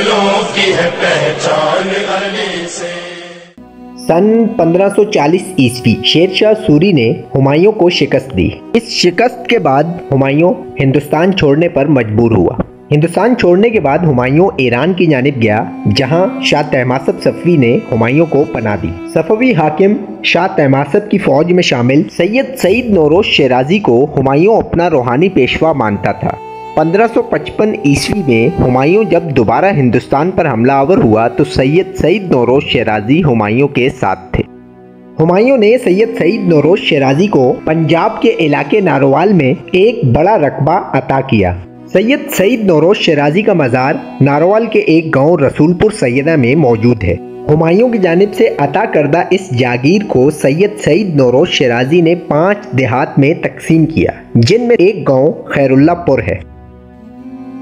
मुगलों की है पहचान अली से। सन 1540 ईस्वी शेरशाह सूरी ने हुमायूं को शिकस्त दी। इस शिकस्त के बाद हुमायूं हिंदुस्तान छोड़ने पर मजबूर हुआ। हिंदुस्तान छोड़ने के बाद हुमायूं ईरान की जानिब गया, जहां शाह तहमासप सफवी ने हुमायूं को पनाह दी। सफवी हाकिम शाह तहमासप की फौज में शामिल सैयद सईद नौरोज शिराजी को हुमायूं अपना रूहानी पेशवा मानता था। 1555 ईस्वी में हुमायूं जब दोबारा हिंदुस्तान पर हमलावर हुआ तो सैयद सईद नौरोज शिराजी हुमायूं के साथ थे। हुमायूं ने सैयद सईद नौरोज शिराजी को पंजाब के इलाके नारोवाल में एक बड़ा रकबा अता किया। सैयद सईद नौरोज शिराजी का मज़ार नारोवाल के एक गांव रसूलपुर सैयदा में मौजूद है। हुमायूं की जानिब से अता करदा इस जागीर को सैयद सईद नौरोज शिराजी ने 5 देहात में तकसीम किया, जिनमें एक गांव खैरुल्लापुर है।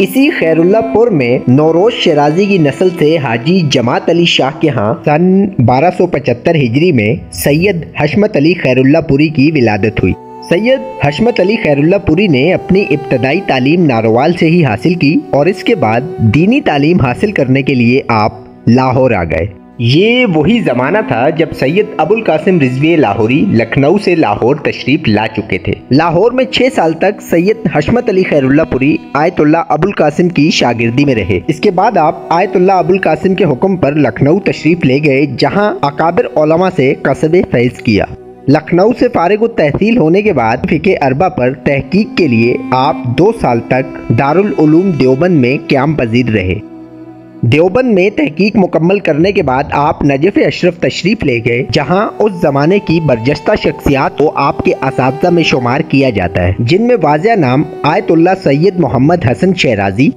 इसी खैरुल्लापुर में नौरोज शिराजी की नस्ल से हाजी जमात अली शाह के यहाँ सन 1275 हिजरी में सैयद हशमत अली खैरुल्लापुरी की विलादत हुई। सैयद हशमत अली खैरुल्लापुरी ने अपनी इब्तदाई तालीम नारोवाल से ही हासिल की और इसके बाद दीनी तालीम हासिल करने के लिए आप लाहौर आ गए। ये वही ज़माना था जब सैयद अबुल कासिम रिजवी लाहौरी लखनऊ से लाहौर तशरीफ ला चुके थे। लाहौर में 6 साल तक सैयद हशमत अली खैरुल्लापुरी आयतुल्लाह अबुल कासिम की शागिर्दी में रहे। इसके बाद आप आयतुल्लाह अबुल कासिम के हुक्म पर लखनऊ तशरीफ ले गए, जहाँ अकाबिर उलमा से कसबे फैज़ किया। लखनऊ से फारिग तहसील होने के बाद फ़िक़े अरबा पर तहकीक के लिए आप 2 साल तक दारुल उलूम देवबंद में क़याम पजीर रहे। देवबंद में तहकीक मुकम्मल करने के बाद आप नजफ़ अशरफ तशरीफ़ ले गए, जहां उस ज़माने की बरजस्ता शख्सियात को आपके असातिज़ा में शुमार किया जाता है, जिनमें वाज़िया नाम आयतुल्लाह सैयद मोहम्मद हसन शहराजी,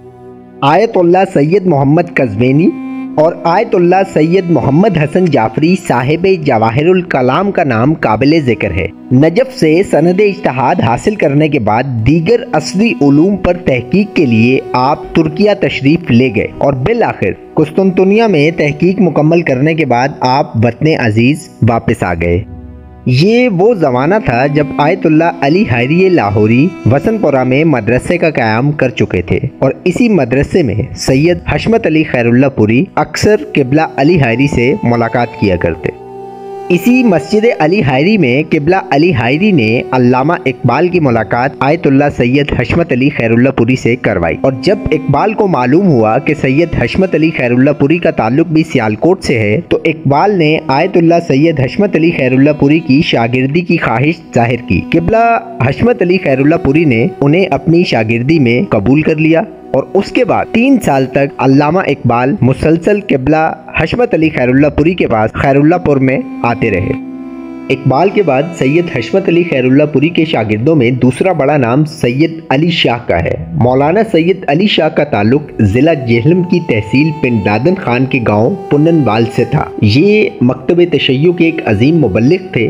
आयतुल्लाह सैयद मोहम्मद कज़वेनी और आयतुल्लाह सैयद मोहम्मद हसन जाफरी साहिब जवाहिरुल कलाम का नाम काबिल ज़िक्र है। नजफ़ से सनद इज्तिहाद हासिल करने के बाद दीगर असली उलूम पर तहकीक के लिए आप तुर्किया तशरीफ़ ले गए और बिल आखिर कुस्तुनतुनिया में तहकीक मुकम्मल करने के बाद आप वतन अजीज़ वापस आ गए। ये वो ज़माना था जब आयतुल्लाह अली हैरी लाहौरी वसनपुरा में मदरसे का क़याम कर चुके थे और इसी मदरसे में सैयद हशमत अली खैरुल्लापुरी अक्सर किबला अली हैरी से मुलाकात किया करते। इसी मस्जिद अली हैरी में किबला अली हैरी ने अल्लामा इकबाल की मुलाकात आयतुल्लाह सैयद हशमत अली खैरुल्लापुरी से करवाई और जब इकबाल को मालूम हुआ कि सैयद हशमत अली खैरुल्लापुरी का ताल्लुक भी सियालकोट से है, तो इकबाल ने आयतुल्लाह सैयद हशमत अली खैरुल्लापुरी की शागिर्दी की ख्वाहिश जाहिर की। किबला हशमत अली खैरुल्लापुरी ने उन्हें अपनी शागिर्दी में कबूल कर लिया और उसके बाद 3 साल तक अल्लामा इकबाल मुसलसल किबला हशमत अली खैरुल्लापुरी के पास खैरुल्लापुर में आते रहे। इकबाल के बाद सैयद हशमत अली खैरुल्लापुरी के शागिर्दों में दूसरा बड़ा नाम सैयद अली शाह का है। मौलाना सैयद अली शाह का ताल्लुक ज़िला जेहलम की तहसील पिंडादन खान के गांव पुन्ननवाल से था। ये मकतब तशय्युअ के एक अजीम मुबल्लिग थे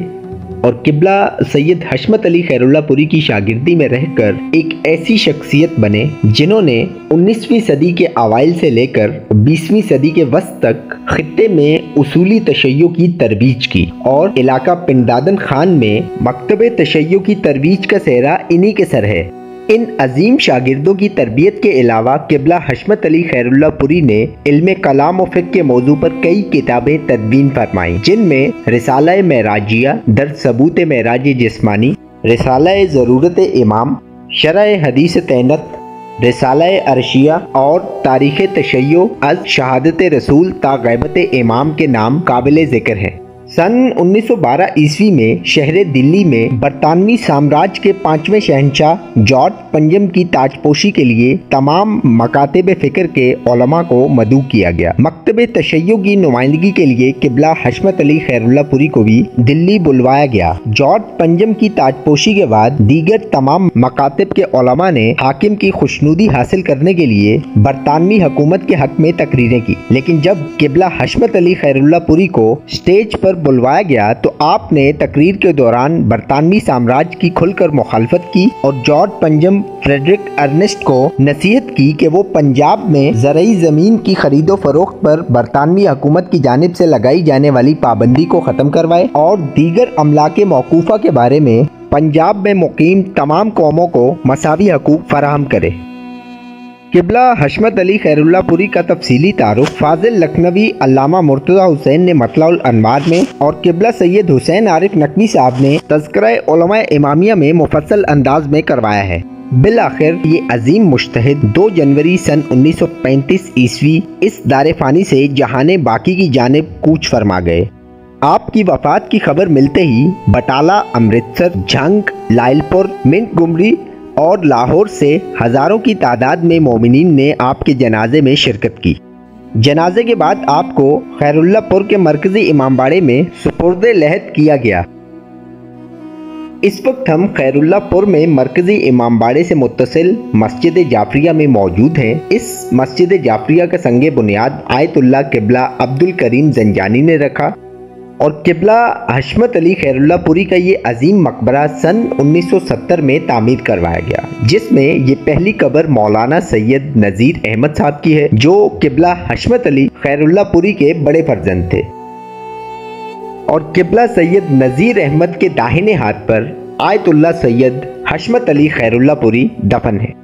और किबला सैयद हशमत अली खैरुल्लापुरी की शागिर्दी में रहकर एक ऐसी शख्सियत बने जिन्होंने 19वीं सदी के अवाइल से लेकर 20वीं सदी के वस्त तक खित्ते में उसूली तशय्युअ की तरबीज की और इलाका पिंडादन खान में मकतब तशय्युअ की तरबीज का सेहरा इन्हीं के सर है। इन अजीम शागिर्दों की तरबियत के अलावा किबला हशमत अली खैरुल्लापुरी ने इल्म कलाम व फ़िक़्ह के मौजू पर कई किताबें तदवीन फरमाई, जिनमें रिसाला मेराजिया, दर्ज सबूत मेराज जिस्मानी, रिसाला ज़रूरत इमाम, शरह हदीस तैनत, रिसाला अरशिया और तारीख़ तशय्युअ अज़ शहादत रसूल ता ग़ैबत इमाम के नाम काबिल ज़िक्र हैं। सन 1912 ईस्वी में शहर दिल्ली में बरतानवी साम्राज्य के 5वें शहंशाह जॉर्ज पंजम की ताजपोशी के लिए तमाम मकातिब फ़िक्र के उलमा को मदऊ किया गया। मकतब तशय्युअ की नुमाइंदगी के लिए किबला हशमत अली खैरुल्लापुरी को भी दिल्ली बुलवाया गया। जॉर्ज पंजम की ताजपोशी के बाद दीगर तमाम मकातिब के उलमा ने हाकिम की खुशनुदी हासिल करने के लिए बरतानवी हुकूमत के हक में तकरीरें की, लेकिन जब किबला हशमत अली खैरुल्लापुरी को स्टेज पर बुलवाया गया तो आपने तकरीर के दौरान बरतानवी साम्राज्य की खुलकर मुखालफत की और जॉर्ज पंजम फ्रेडरिक अर्नेस्ट को नसीहत की कि वो पंजाब में ज़रई ज़मीन की खरीदो फरोख्त पर बरतानवी हुकूमत की जानिब से लगाई जाने वाली पाबंदी को ख़त्म करवाए और दीगर अमलाके मौकूफ़ा के बारे में पंजाब में मुकीम तमाम कौमों को मसावी हकूक़ फराहम करे। किबला हशमत अली खैरुल्लापुरी का तफसीली तारुफ फाजिल लखनवी अल्लामा मुर्तज़ा हुसैन ने मतलाउल अनवार में और किबला सैयद हुसैन आरिफ नकवी साहब ने तज़किरा उलमा इमामिया में मुफस्सल अंदाज में करवाया है। बिलाखिर ये अजीम मुज्तहिद 2 जनवरी सन 1935 ईस्वी इस दारे फ़ानी से जहाने बाकी की जानिब कूच फरमा गए। आपकी वफ़ात की खबर मिलते ही बटाला, अमृतसर, झंग, लायलपुर, मिंटगुमरी और लाहौर से हज़ारों की तादाद में मोमिनीन ने आपके जनाजे में शिरकत की। जनाजे के बाद आपको खैरुल्लापुर के मरकज़ी इमामबाड़े में सुपुर्दे लहद किया गया। इस वक्त हम खैरुल्लापुर में मरकज़ी इमामबाड़े से मुत्तसिल मस्जिद जाफरिया में मौजूद हैं। इस मस्जिद जाफरिया का संगे बुनियाद आयतुल्लाह किबला अब्दुल करीम ज़ंजानी ने रखा और किबला हशमत अली खैरुल्लापुरी का ये अजीम मकबरा सन 1970 में तामीर करवाया गया, जिसमें ये पहली कब्र मौलाना सैयद नज़ीर अहमद साहब की है, जो किबला हशमत अली खैरुल्लापुरी के बड़े फर्जंद थे। और किबला सैयद नज़ीर अहमद के दाहिने हाथ पर आयतुल्लाह सैयद हशमत अली खैरुल्लापुरी दफन है।